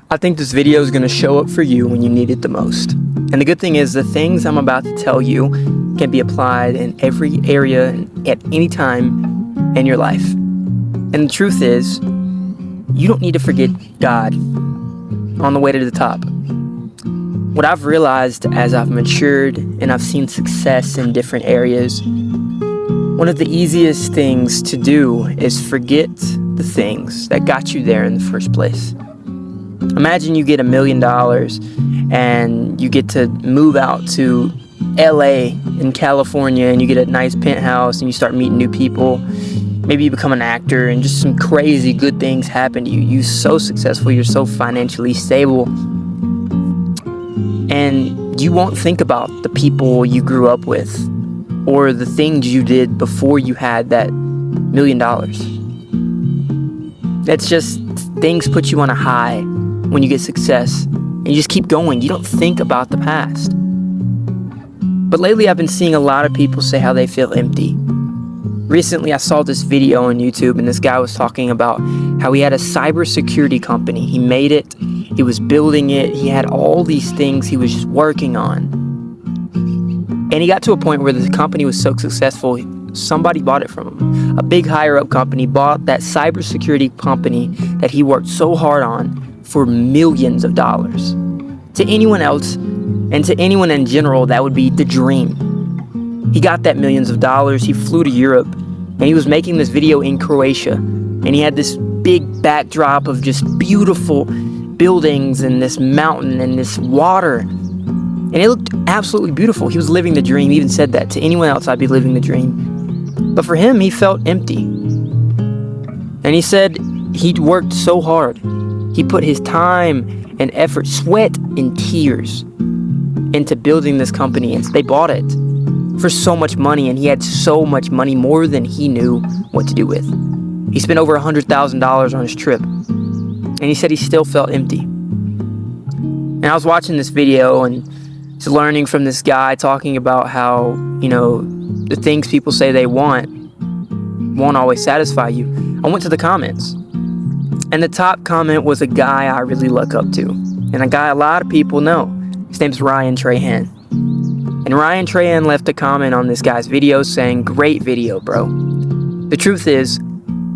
I think this video is going to show up for you when you need it the most. And the good thing is the things I'm about to tell you can be applied in every area at any time in your life. And the truth is, you don't need to forget God on the way to the top. What I've realized as I've matured and I've seen success in different areas, one of the easiest things to do is forget the things that got you there in the first place. Imagine you get $1 million and you get to move out to LA in California and you get a nice penthouse and you start meeting new people. Maybe you become an actor and just some crazy good things happen to you. You're so successful, you're so financially stable. And you won't think about the people you grew up with or the things you did before you had that $1 million. That's just, things put you on a high when you get success. And you just keep going. You don't think about the past. But lately I've been seeing a lot of people say how they feel empty. Recently I saw this video on YouTube and this guy was talking about how he had a cybersecurity company. He made it, he was building it, he had all these things he was just working on. And he got to a point where the company was so successful, somebody bought it from him. A big higher up company bought that cybersecurity company that he worked so hard on for millions of dollars. To anyone else and to anyone in general, that would be the dream. He got that millions of dollars, he flew to Europe, and he was making this video in Croatia. And he had this big backdrop of just beautiful buildings and this mountain and this water. And it looked absolutely beautiful. He was living the dream. He even said that. To anyone else, I'd be living the dream. But for him, he felt empty. And he said he'd worked so hard. He put his time and effort, sweat and tears into building this company. And they bought it for so much money. And he had so much money, more than he knew what to do with. He spent over $100,000 on his trip. And he said he still felt empty. And I was watching this video and just learning from this guy talking about how, the things people say they want won't always satisfy you. I went to the comments. And the top comment was a guy I really look up to. And a guy a lot of people know. His name's Ryan Trahan. And Ryan Trahan left a comment on this guy's video saying, "Great video, bro. The truth is,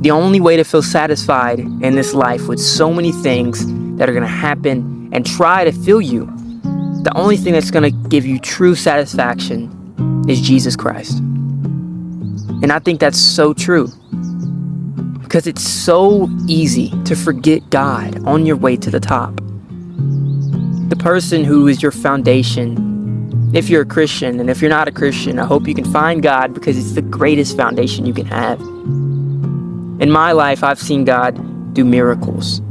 the only way to feel satisfied in this life with so many things that are going to happen and try to fill you, the only thing that's going to give you true satisfaction is Jesus Christ." And I think that's so true. Because it's so easy to forget God on your way to the top. The person who is your foundation, if you're a Christian, and if you're not a Christian, I hope you can find God because it's the greatest foundation you can have. In my life, I've seen God do miracles.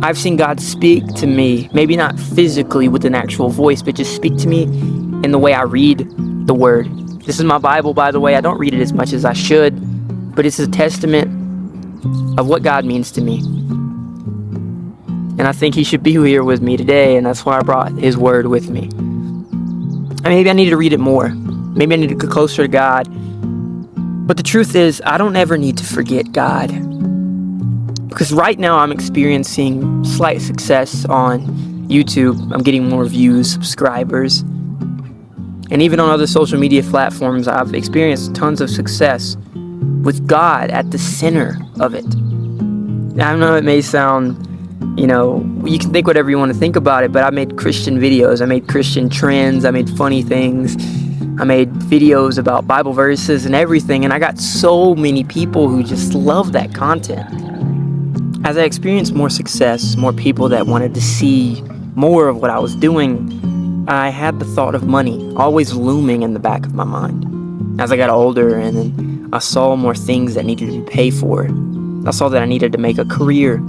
I've seen God speak to me, maybe not physically with an actual voice, but just speak to me in the way I read the Word. This is my Bible, by the way. I don't read it as much as I should, but it's a testament of what God means to me. And I think he should be here with me today, and that's why I brought his word with me. And maybe I need to read it more. Maybe I need to get closer to God. But the truth is, I don't ever need to forget God. Because right now I'm experiencing slight success on YouTube. I'm getting more views, subscribers. And even on other social media platforms, I've experienced tons of success with God at the center of it. Now, I know it may sound, you can think whatever you want to think about it, but I made Christian videos. I made Christian trends. I made funny things. I made videos about Bible verses and everything. And I got so many people who just love that content. As I experienced more success, more people that wanted to see more of what I was doing, I had the thought of money always looming in the back of my mind. As I got older and then I saw more things that needed to be paid for. I saw that I needed to make a career.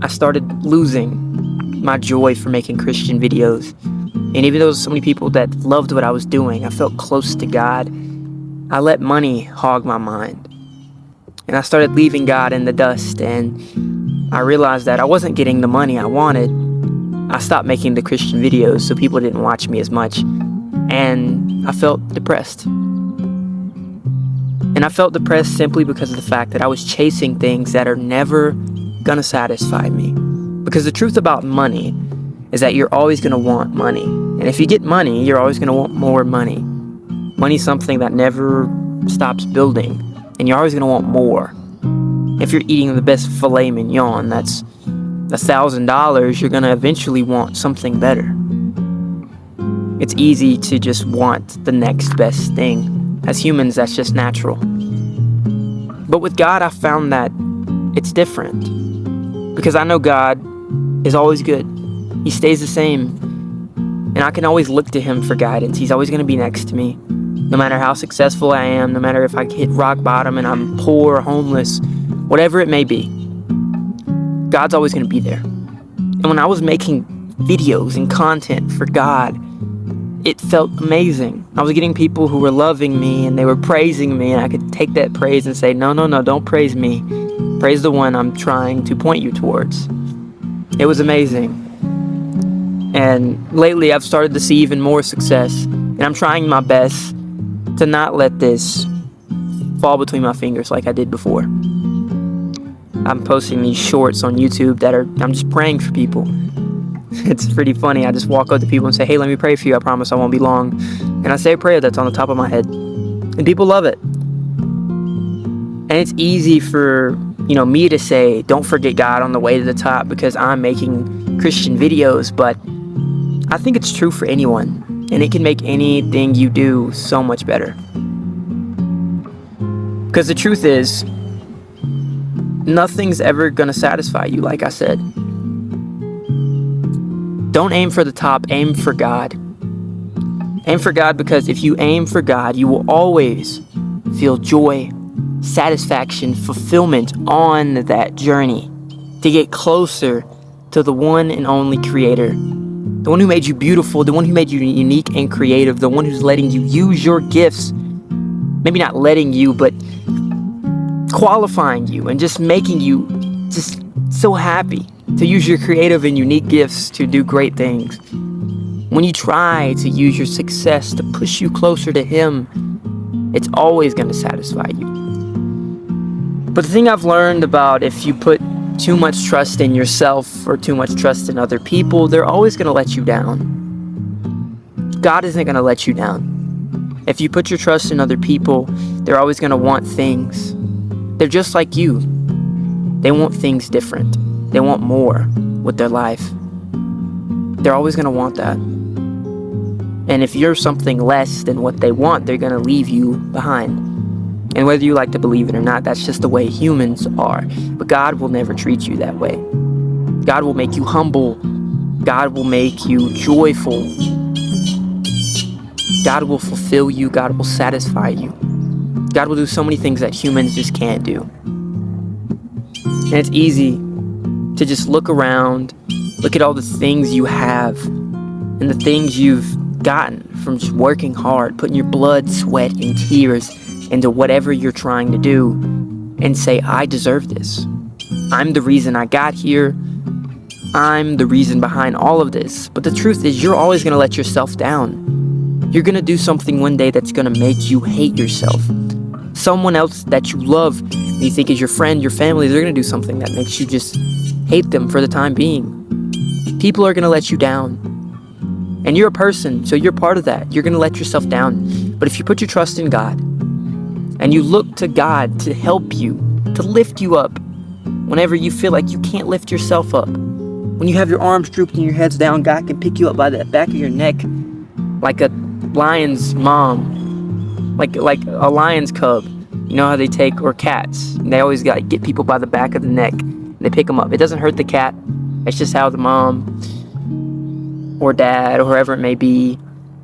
I started losing my joy for making Christian videos. And even though so many people that loved what I was doing, I felt close to God, I let money hog my mind. And I started leaving God in the dust, and I realized that I wasn't getting the money I wanted. I stopped making the Christian videos so people didn't watch me as much. And I felt depressed. And I felt depressed simply because of the fact that I was chasing things that are never gonna satisfy me. Because the truth about money is that you're always going to want money. And if you get money, you're always going to want more money. Money's something that never stops building, and you're always going to want more. If you're eating the best filet mignon, that's $1,000, you're going to eventually want something better. It's easy to just want the next best thing. As humans, that's just natural. But with God, I found that it's different. Because I know God is always good. He stays the same. And I can always look to him for guidance. He's always going to be next to me. No matter how successful I am, no matter if I hit rock bottom and I'm poor or homeless, whatever it may be, God's always going to be there. And when I was making videos and content for God, it felt amazing. I was getting people who were loving me and they were praising me, and I could take that praise and say, no, don't praise me. Praise the one I'm trying to point you towards. It was amazing. And lately I've started to see even more success, and I'm trying my best to not let this fall between my fingers like I did before. I'm posting these shorts on YouTube I'm just praying for people. It's pretty funny. I just walk up to people and say, hey, let me pray for you. I promise I won't be long. And I say a prayer that's on the top of my head. And people love it. And it's easy for, me to say, don't forget God on the way to the top because I'm making Christian videos. But I think it's true for anyone. And it can make anything you do so much better. Because the truth is, nothing's ever going to satisfy you, like I said. Don't aim for the top, aim for God. Aim for God, because if you aim for God, you will always feel joy, satisfaction, fulfillment on that journey to get closer to the one and only Creator. The one who made you beautiful, the one who made you unique and creative, the one who's letting you use your gifts. Maybe not letting you, but qualifying you and just making you just so happy to use your creative and unique gifts to do great things. When you try to use your success to push you closer to Him, it's always going to satisfy you. But the thing I've learned about if you put too much trust in yourself or too much trust in other people, they're always going to let you down. God isn't going to let you down. If you put your trust in other people, they're always going to want things. They're just like you. They want things different. They want more with their life. They're always going to want that. And if you're something less than what they want, they're going to leave you behind. And whether you like to believe it or not, that's just the way humans are. But God will never treat you that way. God will make you humble. God will make you joyful. God will fulfill you. God will satisfy you. God will do so many things that humans just can't do. And it's easy to just look around, look at all the things you have and the things you've gotten from just working hard, putting your blood, sweat, and tears into whatever you're trying to do, and say, I deserve this. I'm the reason I got here. I'm the reason behind all of this. But the truth is, you're always going to let yourself down. You're going to do something one day that's going to make you hate yourself. Someone else that you love and you think is your friend, your family, they're going to do something that makes you just hate them for the time being. People are going to let you down. And you're a person, so you're part of that. You're going to let yourself down. But if you put your trust in God and you look to God to help you, to lift you up whenever you feel like you can't lift yourself up, when you have your arms drooped and your head's down, God can pick you up by the back of your neck like a lion's mom, like a lion's cub. You know how they take, or cats, and they always got to get people by the back of the neck and they pick them up. It doesn't hurt the cat. It's just how the mom or dad or whoever it may be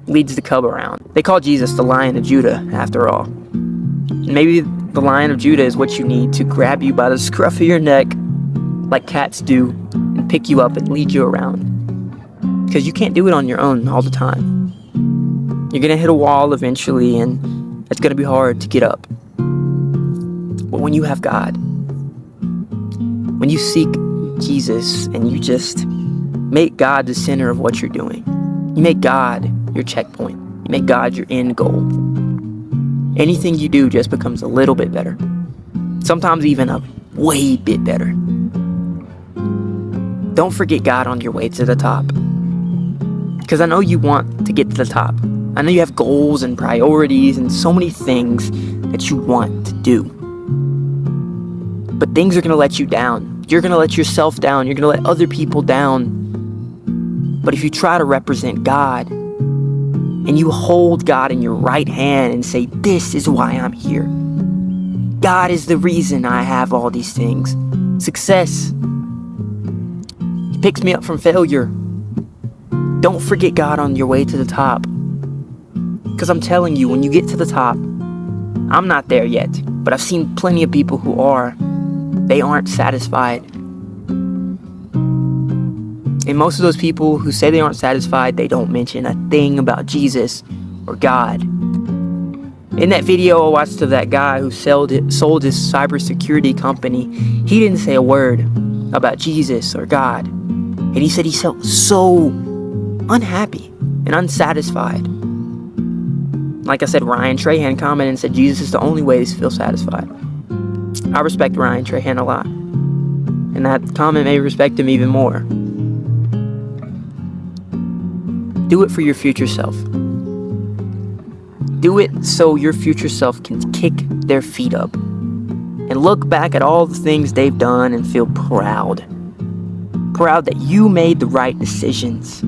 leads the cub around. They call Jesus the Lion of Judah, after all. And maybe the Lion of Judah is what you need to grab you by the scruff of your neck like cats do and pick you up and lead you around. Because you can't do it on your own all the time. You're going to hit a wall eventually, and it's going to be hard to get up. But when you have God, when you seek Jesus and you just make God the center of what you're doing, you make God your checkpoint, you make God your end goal, anything you do just becomes a little bit better. Sometimes even a way bit better. Don't forget God on your way to the top. Because I know you want to get to the top. I know you have goals and priorities and so many things that you want to do. But things are going to let you down. You're going to let yourself down. You're going to let other people down. But if you try to represent God and you hold God in your right hand and say, this is why I'm here. God is the reason I have all these things. Success. He picks me up from failure. Don't forget God on your way to the top. Because I'm telling you, when you get to the top, I'm not there yet, but I've seen plenty of people who are. They aren't satisfied. And most of those people who say they aren't satisfied, they don't mention a thing about Jesus or God. In that video I watched of that guy who sold his cybersecurity company, he didn't say a word about Jesus or God. And he said he felt so unhappy and unsatisfied. Like I said, Ryan Trahan commented and said Jesus is the only way to feel satisfied. I respect Ryan Trahan a lot. And that comment made me respect him even more. Do it for your future self. Do it so your future self can kick their feet up and look back at all the things they've done and feel proud. Proud that you made the right decisions.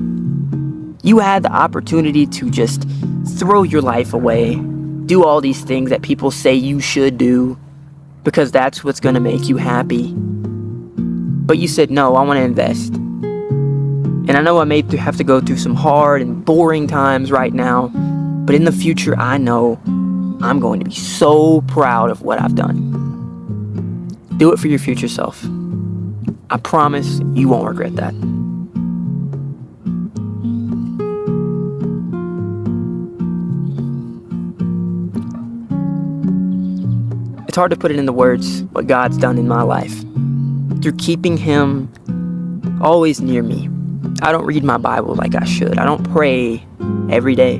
You had the opportunity to just throw your life away, do all these things that people say you should do because that's what's going to make you happy. But you said, no, I want to invest. And I know I may have to go through some hard and boring times right now, but in the future, I know I'm going to be so proud of what I've done. Do it for your future self. I promise you won't regret that. It's hard to put it into words what God's done in my life. Through keeping Him always near me. I don't read my Bible like I should. I don't pray every day.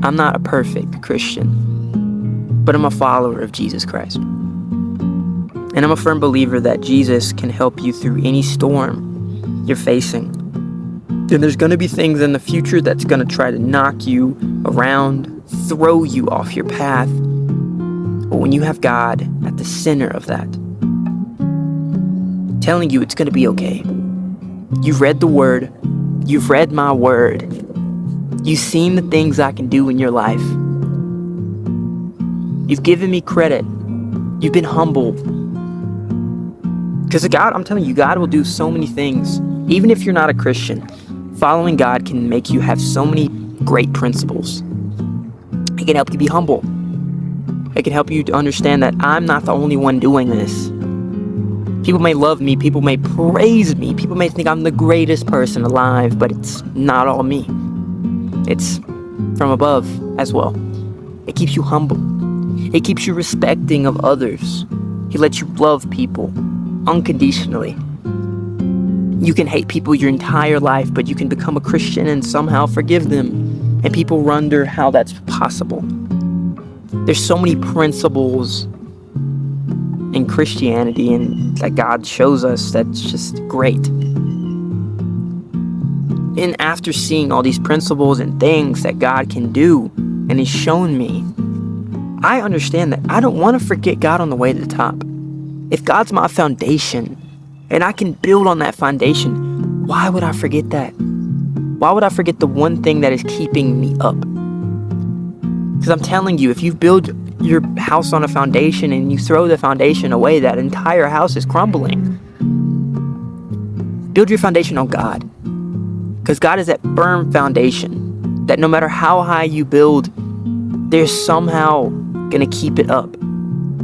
I'm not a perfect Christian, but I'm a follower of Jesus Christ. And I'm a firm believer that Jesus can help you through any storm you're facing. And there's going to be things in the future that's going to try to knock you around, throw you off your path. But when you have God at the center of that, telling you it's going to be okay. You've read the Word. You've read my Word. You've seen the things I can do in your life. You've given me credit. You've been humble. Because God, I'm telling you, God will do so many things. Even if you're not a Christian, following God can make you have so many great principles. It can help you be humble. It can help you to understand that I'm not the only one doing this. People may love me, people may praise me, people may think I'm the greatest person alive, but it's not all me. It's from above as well. It keeps you humble. It keeps you respecting of others. He lets you love people unconditionally. You can hate people your entire life, but you can become a Christian and somehow forgive them. And people wonder how that's possible. There's so many principles in Christianity and that God shows us that's just great. And after seeing all these principles and things that God can do and He's shown me, I understand that I don't want to forget God on the way to the top. If God's my foundation and I can build on that foundation, why would I forget that? Why would I forget the one thing that is keeping me up? Because I'm telling you, if you build your house on a foundation and you throw the foundation away, that entire house is crumbling. Build your foundation on God. Because God is that firm foundation that no matter how high you build, they're somehow going to keep it up.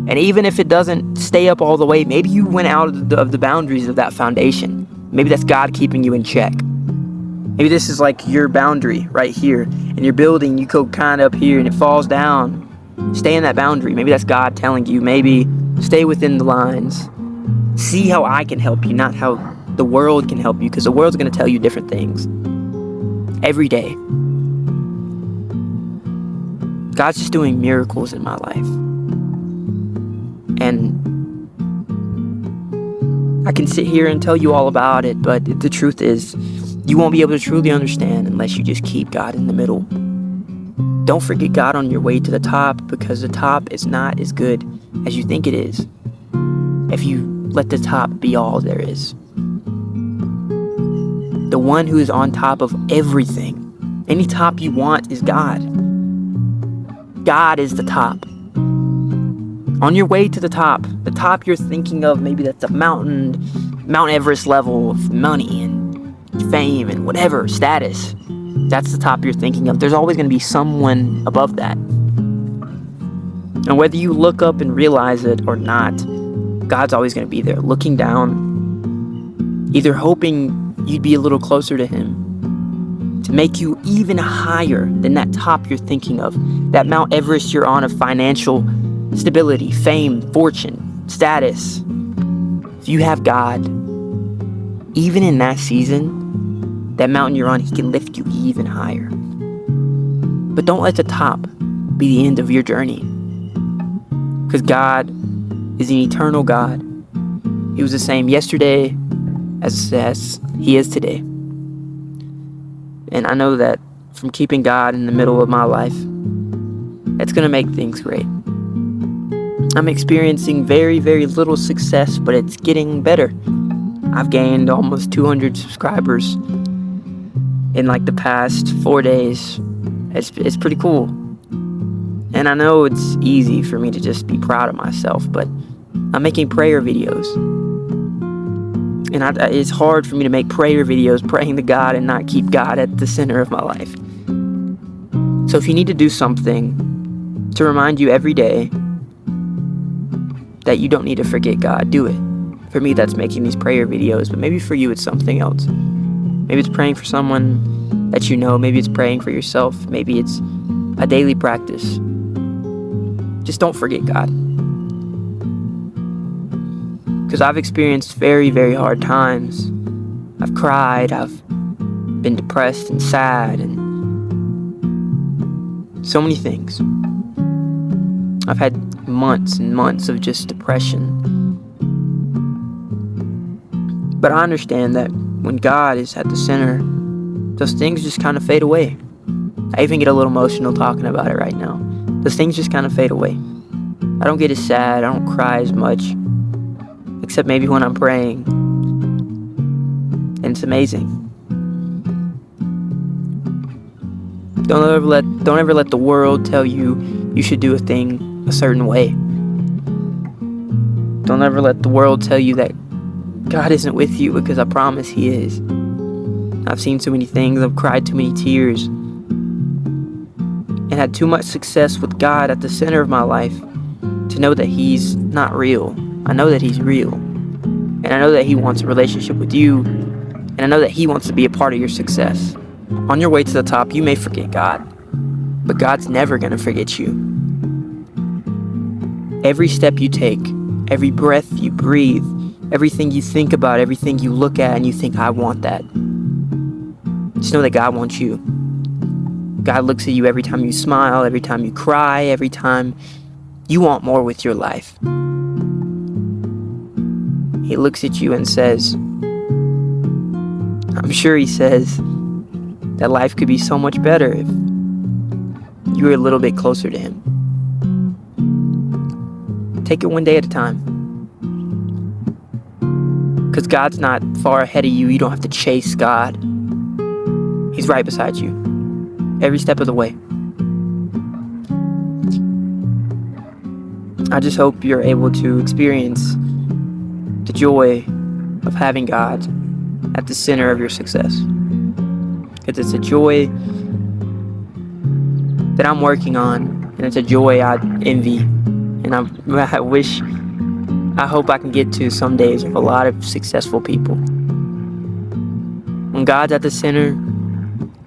And even if it doesn't stay up all the way, maybe you went out of the boundaries of that foundation. Maybe that's God keeping you in check. Maybe this is like your boundary right here. And you're building, you go kind of up here and it falls down. Stay in that boundary. Maybe that's God telling you, maybe stay within the lines. See how I can help you, not how the world can help you, because the world's going to tell you different things every day. God's just doing miracles in my life. And I can sit here and tell you all about it, but the truth is, you won't be able to truly understand unless you just keep God in the middle. Don't forget God on your way to the top, because the top is not as good as you think it is if you let the top be all there is. The one who is on top of everything, any top you want, is God. God is the top. On your way to the top you're thinking of, maybe that's a Mount Everest level of money and fame and whatever, status. That's the top you're thinking of. There's always going to be someone above that. And whether you look up and realize it or not, God's always going to be there, looking down, either hoping you'd be a little closer to Him, to make you even higher than that top you're thinking of, that Mount Everest you're on of financial stability, fame, fortune, status. If you have God, even in that season, that mountain you're on, He can lift you even higher. But don't let the top be the end of your journey, because God is an eternal God. He was the same yesterday as He is today. And I know that from keeping God in the middle of my life, it's going to make things great. I'm experiencing very, very little success, but it's getting better. I've gained almost 200 subscribers in like the past 4 days. It's pretty cool. And I know it's easy for me to just be proud of myself, but I'm making prayer videos. And it's hard for me to make prayer videos praying to God and not keep God at the center of my life. So if you need to do something to remind you every day that you don't need to forget God, do it. For me, that's making these prayer videos, but maybe for you, it's something else. Maybe it's praying for someone that you know. Maybe it's praying for yourself. Maybe it's a daily practice. Just don't forget God. Because I've experienced very, very hard times. I've cried. I've been depressed and sad and so many things. I've had months and months of just depression. But I understand that when God is at the center, those things just kind of fade away. I even get a little emotional talking about it right now. Those things just kind of fade away. I don't get as sad. I don't cry as much. Except maybe when I'm praying. And it's amazing. Don't ever let the world tell you you should do a thing a certain way. Don't ever let the world tell you that God isn't with you, because I promise He is. I've seen so many things. I've cried too many tears and had too much success with God at the center of my life to know that He's not real. I know that He's real. And I know that He wants a relationship with you. And I know that He wants to be a part of your success. On your way to the top, you may forget God, but God's never going to forget you. Every step you take, every breath you breathe, everything you think about, everything you look at and you think, I want that. Just know that God wants you. God looks at you every time you smile, every time you cry, every time you want more with your life. He looks at you and says, I'm sure He says that life could be so much better if you were a little bit closer to Him. Take it one day at a time. Because God's not far ahead of you. You don't have to chase God. He's right beside you every step of the way. I just hope you're able to experience the joy of having God at the center of your success. Because it's a joy that I'm working on, and it's a joy I envy. And I hope I can get to some days of a lot of successful people. When God's at the center,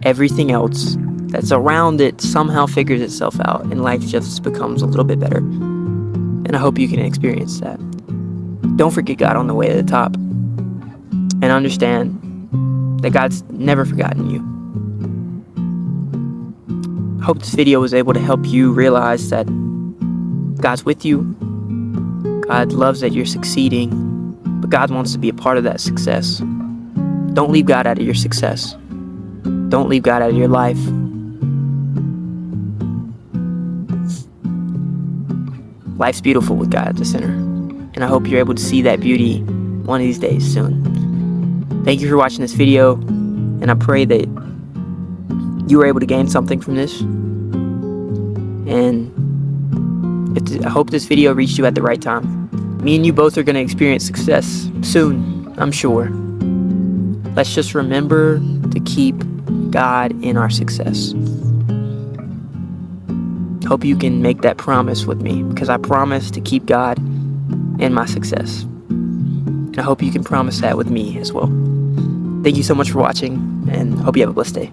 everything else that's around it somehow figures itself out, and life just becomes a little bit better. And I hope you can experience that. Don't forget God on the way to the top. And understand that God's never forgotten you. I hope this video was able to help you realize that God's with you. God loves that you're succeeding. But God wants to be a part of that success. Don't leave God out of your success. Don't leave God out of your life. Life's beautiful with God at the center, and I hope you're able to see that beauty one of these days soon. Thank you for watching this video, and I pray that you were able to gain something from this. And I hope this video reached you at the right time. Me and you both are going to experience success soon, I'm sure. Let's just remember to keep God in our success. Hope you can make that promise with me, because I promise to keep God in my success. And I hope you can promise that with me as well. Thank you so much for watching, and hope you have a blessed day.